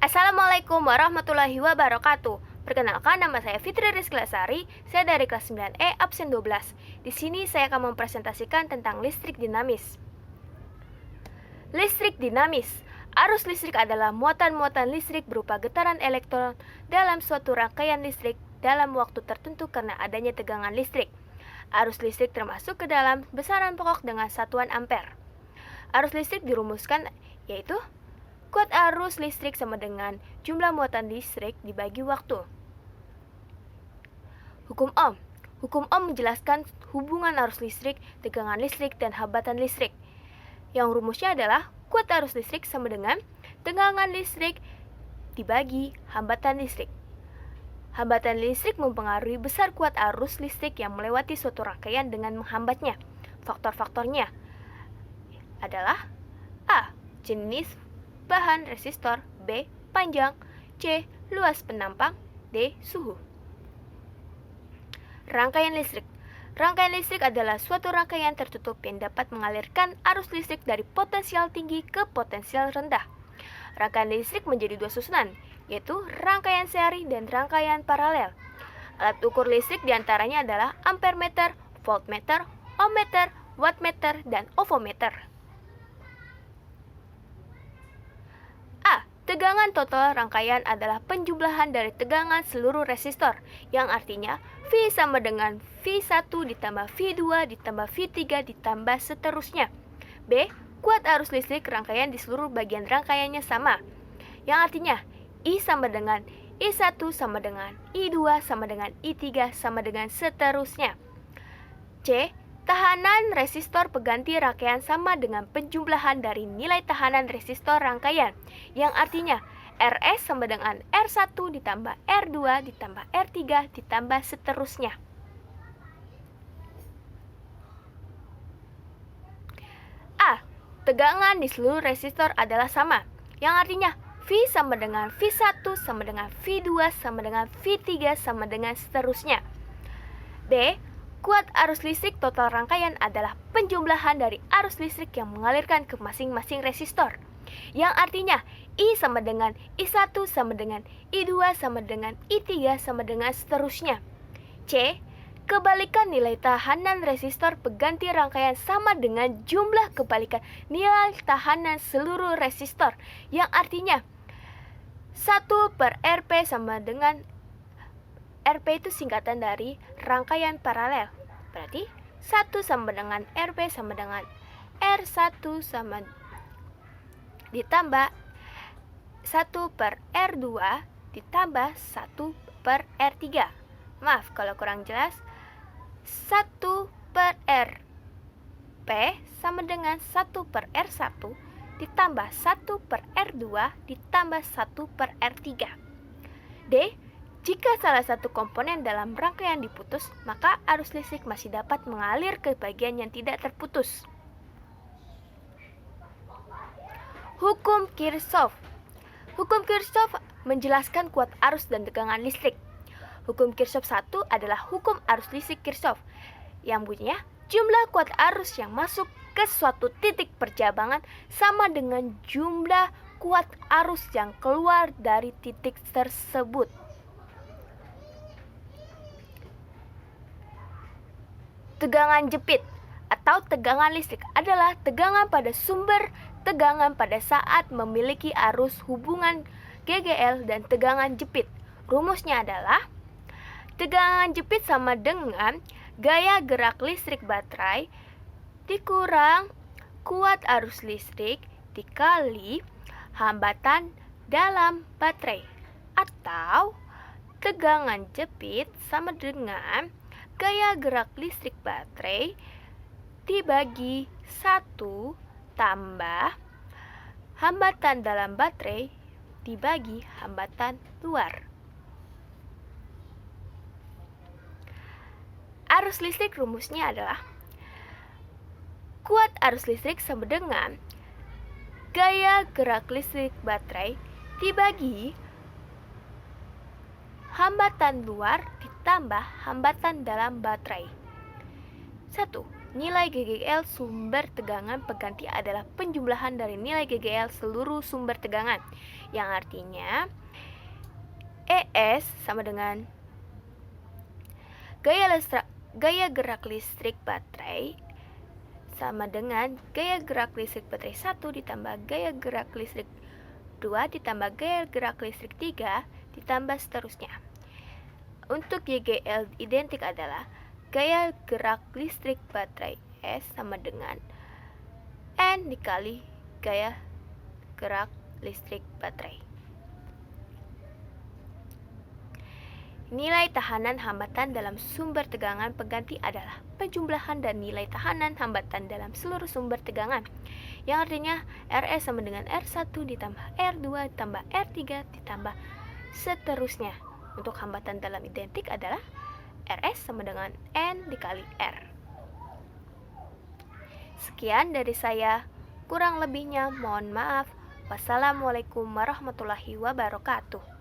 Assalamualaikum warahmatullahi wabarakatuh. Perkenalkan, nama saya Fitri Rizky Lesari. Saya dari kelas 9E absen 12. Di sini saya akan mempresentasikan tentang listrik dinamis. Listrik dinamis. Arus listrik adalah muatan-muatan listrik berupa getaran elektron dalam suatu rangkaian listrik dalam waktu tertentu karena adanya tegangan listrik. Arus listrik termasuk ke dalam besaran pokok dengan satuan ampere. Arus listrik dirumuskan yaitu kuat arus listrik sama dengan jumlah muatan listrik dibagi waktu. Hukum Ohm. Hukum Ohm menjelaskan hubungan arus listrik, tegangan listrik, dan hambatan listrik. Yang rumusnya adalah kuat arus listrik sama dengan tegangan listrik dibagi hambatan listrik. Hambatan listrik mempengaruhi besar kuat arus listrik yang melewati suatu rangkaian dengan menghambatnya. Faktor-faktornya adalah A. Jenis bahan resistor, B. Panjang, C. Luas penampang, D. Suhu. Rangkaian listrik. Rangkaian listrik adalah suatu rangkaian tertutup yang dapat mengalirkan arus listrik dari potensial tinggi ke potensial rendah. Rangkaian listrik menjadi dua susunan, yaitu rangkaian seri dan rangkaian paralel. Alat ukur listrik diantaranya adalah ampermeter, voltmeter, ohmmeter, wattmeter, dan ovometer. Tegangan total rangkaian adalah penjumlahan dari tegangan seluruh resistor, yang artinya V sama dengan V1 ditambah V2 ditambah V3 ditambah seterusnya. B. Kuat arus listrik rangkaian di seluruh bagian rangkaiannya sama, yang artinya I sama dengan I1 sama dengan I2 sama dengan I3 sama dengan seterusnya. C. Tahanan resistor pengganti rangkaian sama dengan penjumlahan dari nilai tahanan resistor rangkaian, yang artinya Rs sama dengan R1 ditambah R2 ditambah R3 ditambah seterusnya. A. Tegangan di seluruh resistor adalah sama, yang artinya V sama dengan V1 sama dengan V2 sama dengan V3 sama dengan seterusnya. B. Kuat arus listrik total rangkaian adalah penjumlahan dari arus listrik yang mengalirkan ke masing-masing resistor, yang artinya I sama dengan I1 sama dengan I2 sama dengan I3 sama dengan seterusnya. C. Kebalikan nilai tahanan resistor pengganti rangkaian sama dengan jumlah kebalikan nilai tahanan seluruh resistor, yang artinya 1/Rp sama dengan Rp itu singkatan dari rangkaian paralel. Berarti 1 sama dengan Rp sama dengan R1 sama ditambah 1/R2 ditambah 1/R3. Maaf kalau kurang jelas. 1/Rp sama dengan 1/R1 ditambah 1/R2 ditambah 1/R3. D. Jika salah satu komponen dalam rangkaian diputus, maka arus listrik masih dapat mengalir ke bagian yang tidak terputus. Hukum Kirchhoff. Hukum Kirchhoff menjelaskan kuat arus dan tegangan listrik. Hukum Kirchhoff 1 adalah hukum arus listrik Kirchhoff, yang bunyinya jumlah kuat arus yang masuk ke suatu titik perjabangan sama dengan jumlah kuat arus yang keluar dari titik tersebut. Tegangan jepit atau tegangan listrik adalah tegangan pada sumber tegangan pada saat memiliki arus hubungan GGL dan tegangan jepit. Rumusnya adalah tegangan jepit sama dengan gaya gerak listrik baterai dikurang kuat arus listrik dikali hambatan dalam baterai, atau tegangan jepit sama dengan gaya gerak listrik baterai dibagi 1 tambah hambatan dalam baterai dibagi hambatan luar. Arus listrik rumusnya adalah kuat arus listrik sama dengan gaya gerak listrik baterai dibagi hambatan luar ditambah hambatan dalam baterai. 1. Nilai GGL sumber tegangan pengganti adalah penjumlahan dari nilai GGL seluruh sumber tegangan, yang artinya ES sama dengan gaya gerak listrik baterai sama dengan gaya gerak listrik baterai 1 ditambah gaya gerak listrik 2 ditambah gaya gerak listrik 3 ditambah seterusnya. Untuk GGL identik adalah gaya gerak listrik baterai S sama dengan N dikali gaya gerak listrik baterai. Nilai tahanan hambatan dalam sumber tegangan pengganti adalah penjumlahan dan nilai tahanan hambatan dalam seluruh sumber tegangan, yang artinya RS sama dengan R1 ditambah R2 ditambah R3 ditambah seterusnya. Untuk hambatan dalam identik adalah RS sama dengan N dikali R. Sekian dari saya, kurang lebihnya mohon maaf. Wassalamualaikum warahmatullahi wabarakatuh.